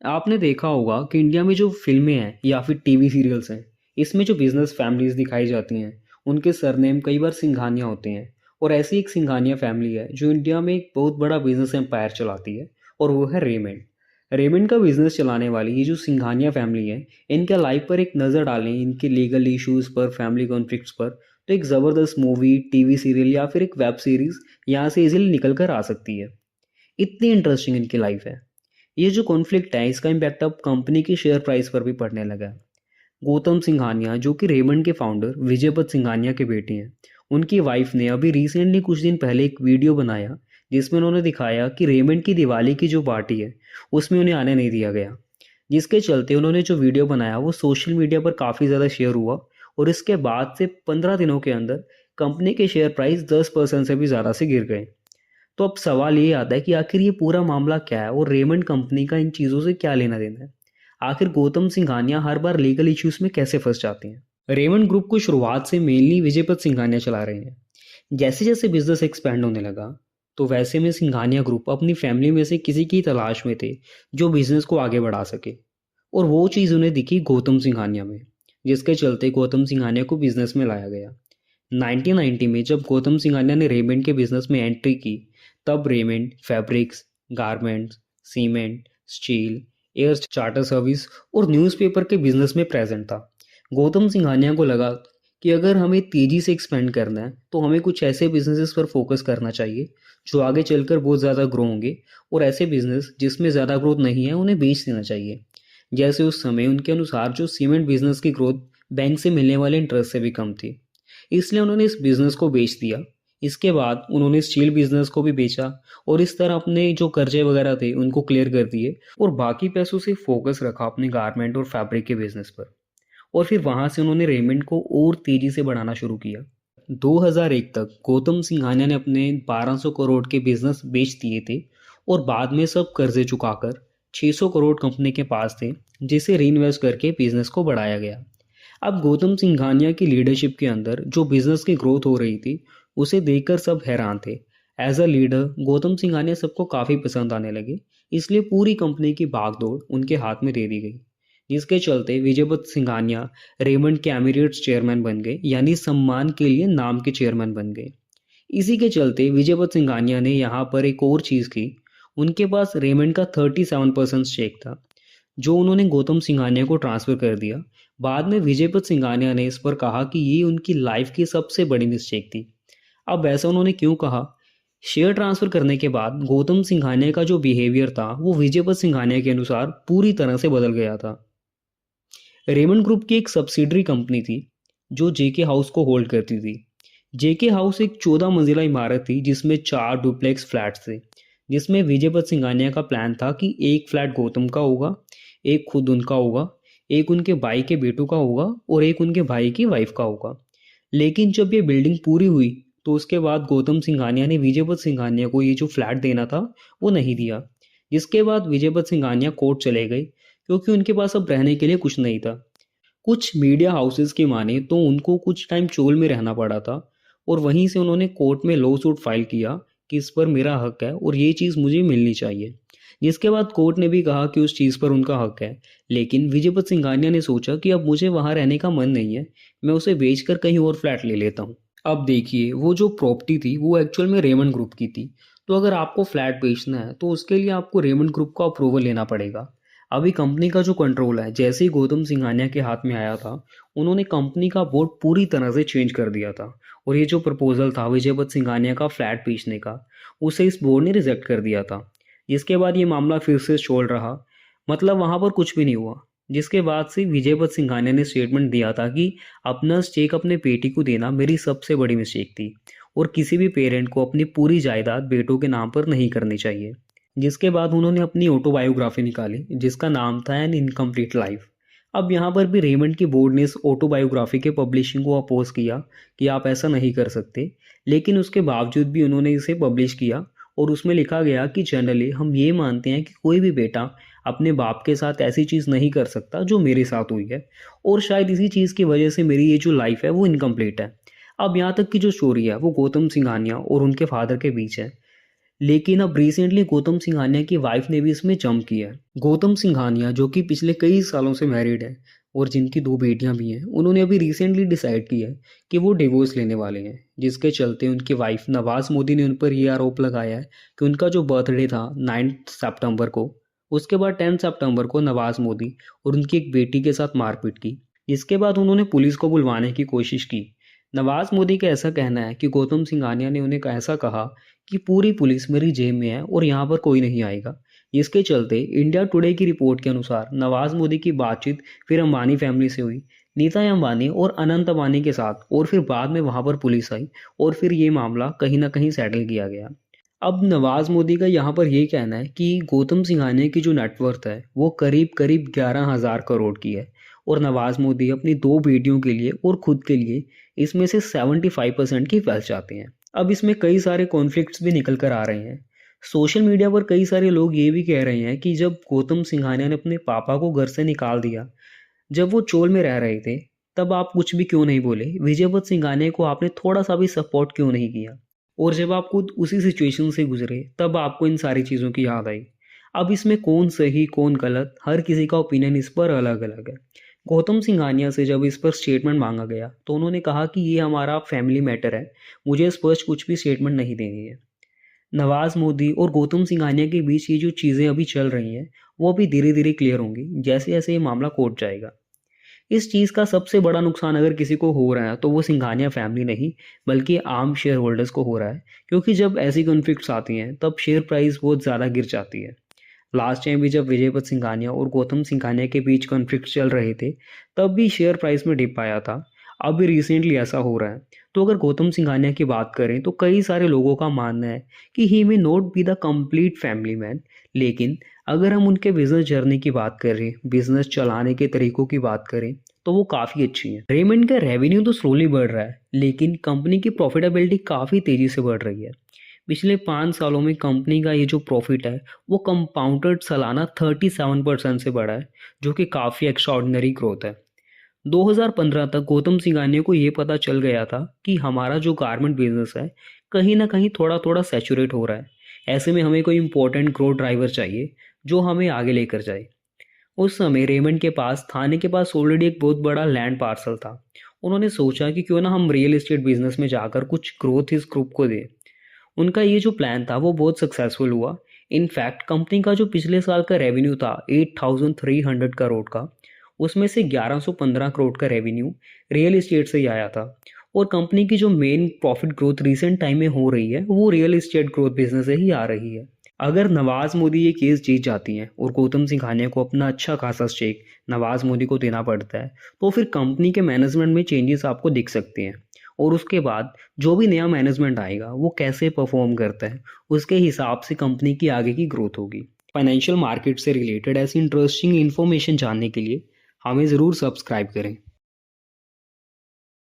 आपने देखा होगा कि इंडिया में जो फ़िल्में हैं या फिर टीवी सीरियल्स हैं, इसमें जो बिज़नेस फैमिलीज़ दिखाई जाती हैं, उनके सरनेम कई बार सिंघानिया होते हैं। और ऐसी एक सिंघानिया फैमिली है जो इंडिया में एक बहुत बड़ा बिज़नेस एम्पायर चलाती है, और वो है रेमंड। रेमंड का बिज़नेस चलाने वाली ये जो सिंघानिया फैमिली है, इनके लाइफ पर एक नज़र डालें, इनके लीगल इश्यूज़ पर, फैमिली कॉन्फ्लिक्ट्स पर, तो एक ज़बरदस्त मूवी, टीवी सीरियल या फिर एक वेब सीरीज़ यहाँ से इजीली निकल कर आ सकती है। इतनी इंटरेस्टिंग इनकी लाइफ है। ये जो कॉन्फ्लिक्ट है, इसका इम्पैक्ट अब कंपनी की शेयर प्राइस पर भी पड़ने लगा है। गौतम सिंघानिया जो कि रेमंड के फाउंडर विजयपत सिंघानिया के बेटे हैं, उनकी वाइफ ने अभी रिसेंटली कुछ दिन पहले एक वीडियो बनाया जिसमें उन्होंने दिखाया कि रेमंड की दिवाली की जो पार्टी है उसमें उन्हें आने नहीं दिया गया। जिसके चलते उन्होंने जो वीडियो बनाया वो सोशल मीडिया पर काफ़ी ज़्यादा शेयर हुआ, और इसके बाद से 15 दिनों के अंदर कंपनी के शेयर प्राइस 10% से भी ज़्यादा से गिर गए। तो अब सवाल ये आता है कि आखिर ये पूरा मामला क्या है और रेमंड कंपनी का इन चीज़ों से क्या लेना देना है। आखिर गौतम सिंघानिया हर बार लीगल इश्यूज में कैसे फंस जाते हैं। रेमंड ग्रुप को शुरुआत से मेनली विजयपत सिंघानिया चला रहे हैं। जैसे जैसे बिजनेस एक्सपेंड होने लगा, तो वैसे में सिंघानिया ग्रुप अपनी फैमिली में से किसी की तलाश में थे जो बिजनेस को आगे बढ़ा सके। और वो चीज़ उन्हें दिखी गौतम सिंघानिया में, जिसके चलते गौतम सिंघानिया को बिजनेस में लाया गया। 1990 में जब गौतम सिंघानिया ने रेमंड के बिजनेस में एंट्री की, तब Raymond fabrics, garments, cement, steel, air charter service और न्यूज़पेपर के बिजनेस में प्रेजेंट था। गौतम सिंघानिया को लगा कि अगर हमें तेज़ी से एक्सपेंड करना है तो हमें कुछ ऐसे बिजनेसेस पर फोकस करना चाहिए जो आगे चलकर बहुत ज़्यादा ग्रो होंगे, और ऐसे बिजनेस जिसमें ज़्यादा ग्रोथ नहीं है उन्हें बेच देना चाहिए। जैसे उस समय उनके अनुसार जो सीमेंट बिजनेस की ग्रोथ बैंक से मिलने वाले इंटरेस्ट से भी कम थी, इसलिए उन्होंने इस बिज़नेस को बेच दिया। इसके बाद उन्होंने स्टील बिज़नेस को भी बेचा, और इस तरह अपने जो कर्जे वगैरह थे उनको क्लियर कर दिए, और बाकी पैसों से फोकस रखा अपने गारमेंट और फैब्रिक के बिज़नेस पर। और फिर वहाँ से उन्होंने रेमंड को और तेज़ी से बढ़ाना शुरू किया। 2001 तक गौतम सिंघानिया ने अपने 1200 करोड़ के बिज़नेस बेच दिए थे, और बाद में सब कर्जे चुकाकर 600 करोड़ कंपनी के पास थे, जिसे रीइन्वेस्ट करके बिज़नेस को बढ़ाया गया। अब गौतम सिंघानिया की लीडरशिप के अंदर जो बिजनेस की ग्रोथ हो रही थी, उसे देखकर सब हैरान थे। As a leader Gautam Singhania सबको काफ़ी पसंद आने लगे, इसलिए पूरी कंपनी की भागदौड़ उनके हाथ में दे दी गई। जिसके चलते विजयपत सिंघानिया रेमंड के एमिरेट्स चेयरमैन बन गए, यानी सम्मान के लिए नाम के चेयरमैन बन गए। इसी के चलते विजयपत सिंघानिया ने यहाँ पर एक और चीज़ की। उनके पास रेमंड का 37% स्टेक था, जो उन्होंने गौतम सिंघानिया को ट्रांसफ़र कर दिया। बाद में विजयपत सिंघानिया ने इस पर कहा कि ये उनकी लाइफ की सबसे बड़ी मिस्टेक थी। अब ऐसा उन्होंने क्यों कहा? शेयर ट्रांसफ़र करने के बाद गौतम सिंघानिया का जो बिहेवियर था वो विजयपत सिंघानिया के अनुसार पूरी तरह से बदल गया था। रेमंड ग्रुप की एक सब्सिडरी कंपनी थी जो जेके हाउस को होल्ड करती थी। जेके हाउस एक 14 मंजिला इमारत थी जिसमें 4 डुप्लेक्स फ्लैट्स थे, जिसमें विजयपत सिंघानिया का प्लान था कि एक फ्लैट गौतम का होगा, एक खुद उनका होगा, एक उनके भाई के बेटों का होगा, और एक उनके भाई की वाइफ का होगा। लेकिन जब ये बिल्डिंग पूरी हुई, तो उसके बाद गौतम सिंघानिया ने विजयपत सिंघानिया को ये जो फ्लैट देना था वो नहीं दिया। जिसके बाद विजयपत सिंघानिया कोर्ट चले गए, क्योंकि उनके पास अब रहने के लिए कुछ नहीं था। कुछ मीडिया हाउसेस की माने तो उनको कुछ टाइम चोल में रहना पड़ा था, और वहीं से उन्होंने कोर्ट में लॉ सूट फाइल किया कि इस पर मेरा हक है और ये चीज़ मुझे मिलनी चाहिए। जिसके बाद कोर्ट ने भी कहा कि उस चीज़ पर उनका हक है। लेकिन विजयपत सिंघानिया ने सोचा कि अब मुझे वहाँ रहने का मन नहीं है, मैं उसे बेचकर कहीं और फ्लैट ले लेता हूँ। अब देखिए, वो जो प्रॉपर्टी थी वो एक्चुअल में रेमंड ग्रुप की थी। तो अगर आपको फ्लैट बेचना है तो उसके लिए आपको रेमंड ग्रुप का अप्रूवल लेना पड़ेगा। अभी कंपनी का जो कंट्रोल है जैसे ही गौतम सिंघानिया के हाथ में आया था, उन्होंने कंपनी का बोर्ड पूरी तरह से चेंज कर दिया था। और ये जो प्रपोजल था विजयपत सिंघानिया का फ्लैट बेचने का, उसे इस बोर्ड ने रिजेक्ट कर दिया था। जिसके बाद ये मामला फिर से चल रहा, मतलब वहाँ पर कुछ भी नहीं हुआ। जिसके बाद से विजयपत सिंघानिया ने स्टेटमेंट दिया था कि अपना स्टेक अपने बेटी को देना मेरी सबसे बड़ी मिस्टेक थी, और किसी भी पेरेंट को अपनी पूरी जायदाद बेटों के नाम पर नहीं करनी चाहिए। जिसके बाद उन्होंने अपनी ऑटोबायोग्राफी निकाली जिसका नाम था एन इनकम्प्लीट लाइफ। अब यहाँ पर भी रेमंड की बोर्ड ने इस ऑटोबायोग्राफी के पब्लिशिंग को अपोज किया कि आप ऐसा नहीं कर सकते, लेकिन उसके बावजूद भी उन्होंने इसे पब्लिश किया। और उसमें लिखा गया कि जनरली हम ये मानते हैं कि कोई भी बेटा अपने बाप के साथ ऐसी चीज़ नहीं कर सकता जो मेरे साथ हुई है, और शायद इसी चीज़ की वजह से मेरी ये जो लाइफ है वो इनकम्प्लीट है। अब यहाँ तक की जो स्टोरी है वो गौतम सिंघानिया और उनके फादर के बीच है। लेकिन अब रिसेंटली गौतम सिंघानिया की वाइफ ने भी इसमें जंप किया है। गौतम सिंघानिया जो कि पिछले कई सालों से मैरिड है और जिनकी 2 बेटियां भी हैं, उन्होंने अभी रिसेंटली डिसाइड किया है कि वो डिवोर्स लेने वाले हैं, जिसके चलते उनकी वाइफ नवाज़ मोदी ने उन पर ये आरोप लगाया है कि उनका जो बर्थडे था 9 सितंबर को, उसके बाद 10 सितंबर को नवाज़ मोदी और उनकी एक बेटी के साथ मारपीट की। इसके बाद उन्होंने पुलिस को बुलवाने की कोशिश की। नवाज़ मोदी का ऐसा कहना है कि गौतम सिंघानिया ने उन्हें ऐसा कहा कि पूरी पुलिस मेरी जेब में है और यहाँ पर कोई नहीं आएगा। इसके चलते इंडिया टुडे की रिपोर्ट के अनुसार नवाज़ मोदी की बातचीत फिर अंबानी फैमिली से हुई, नीता अंबानी और अनंत अंबानी के साथ, और फिर बाद में वहाँ पर पुलिस आई और फिर ये मामला कहीं ना कहीं सेटल किया गया। अब नवाज़ मोदी का यहाँ पर ये कहना है कि गौतम सिंघानिया की जो नेटवर्थ है वो करीब करीब 11,000 करोड़ की है और नवाज़ मोदी अपनी 2 बेटियों के लिए और खुद के लिए इसमें से 75% की वेल्थ चाहते हैं। अब इसमें कई सारे कॉन्फ्लिक्ट्स भी निकल कर आ रहे हैं। सोशल मीडिया पर कई सारे लोग ये भी कह रहे हैं कि जब गौतम सिंघानिया ने अपने पापा को घर से निकाल दिया, जब वो चोल में रह रहे थे, तब आप कुछ भी क्यों नहीं बोले? विजयवत सिंघानिया को आपने थोड़ा सा भी सपोर्ट क्यों नहीं किया? और जब आप खुद उसी सिचुएशन से गुजरे, तब आपको इन सारी चीज़ों की याद आई। अब इसमें कौन सही कौन गलत, हर किसी का ओपिनियन इस पर अलग अलग है। गौतम सिंघानिया से जब इस पर स्टेटमेंट मांगा गया तो उन्होंने कहा कि ये हमारा फैमिली मैटर है, मुझे स्पष्ट कुछ भी स्टेटमेंट नहीं देनी है। नवाज़ मोदी और गौतम सिंघानिया के बीच ये जो चीज़ें अभी चल रही हैं, वो अभी धीरे धीरे क्लियर होंगी जैसे जैसे ये मामला कोर्ट जाएगा। इस चीज़ का सबसे बड़ा नुकसान अगर किसी को हो रहा है तो वो सिंघानिया फैमिली नहीं, बल्कि आम शेयर होल्डर्स को हो रहा है, क्योंकि जब ऐसी कॉन्फ्लिक्ट्स आती हैं तब शेयर प्राइस बहुत ज़्यादा गिर जाती है। लास्ट टाइम भी जब विजयपत सिंघानिया और गौतम सिंघानिया के बीच कॉन्फ्लिक्ट चल रहे थे, तब भी शेयर प्राइस में डिप आया था। अब भी रिसेंटली ऐसा हो रहा है। तो अगर गौतम सिंघानिया की बात करें तो कई सारे लोगों का मानना है कि he may not be the complete family man, लेकिन अगर हम उनके बिजनेस जर्नी की बात करें, बिजनेस चलाने के तरीकों की बात करें, तो वो काफ़ी अच्छी है। रेमंड का रेवेन्यू तो स्लोली बढ़ रहा है, लेकिन कंपनी की प्रॉफिटेबिलिटी काफ़ी तेज़ी से बढ़ रही है। पिछले 5 सालों में कंपनी का ये जो प्रॉफिट है वो कंपाउंडेड सालाना 37% से बढ़ा है, जो कि काफ़ी एक्स्ट्राऑर्डिनरी ग्रोथ है। 2015 तक गौतम सिंघानिया को ये पता चल गया था कि हमारा जो गारमेंट बिजनेस है कहीं ना कहीं थोड़ा थोड़ा सैचुरेट हो रहा है। ऐसे में हमें कोई इंपॉर्टेंट ग्रोथ ड्राइवर चाहिए जो हमें आगे लेकर जाए। उस समय रेमंड के पास, थाने के पास ऑलरेडी एक बहुत बड़ा लैंड पार्सल था। उन्होंने सोचा कि क्यों ना हम रियल एस्टेट बिजनेस में जाकर कुछ ग्रोथ इस ग्रुप को दें। उनका ये जो प्लान था वो बहुत सक्सेसफुल हुआ। इनफैक्ट कंपनी का जो पिछले साल का रेवेन्यू था 8,300 करोड़ का, उसमें से 1115 करोड़ का रेवेन्यू रियल एस्टेट से ही आया था। और कंपनी की जो main profit growth recent time में हो रही है वो रियल एस्टेट ग्रोथ बिजनेस से ही आ रही है। अगर नवाज़ मोदी ये केस जीत जाती हैं और गौतम सिंघानिया को अपना अच्छा खासा स्टेक नवाज़ मोदी को देना पड़ता है, तो फिर कंपनी के मैनेजमेंट में चेंजेस आपको दिख सकते हैं। और उसके बाद जो भी नया मैनेजमेंट आएगा वो कैसे परफॉर्म करता है, उसके हिसाब से कंपनी की आगे की ग्रोथ होगी। फाइनेंशियल मार्केट से रिलेटेड ऐसी इंटरेस्टिंग इन्फॉर्मेशन जानने के लिए हमें ज़रूर सब्सक्राइब करें।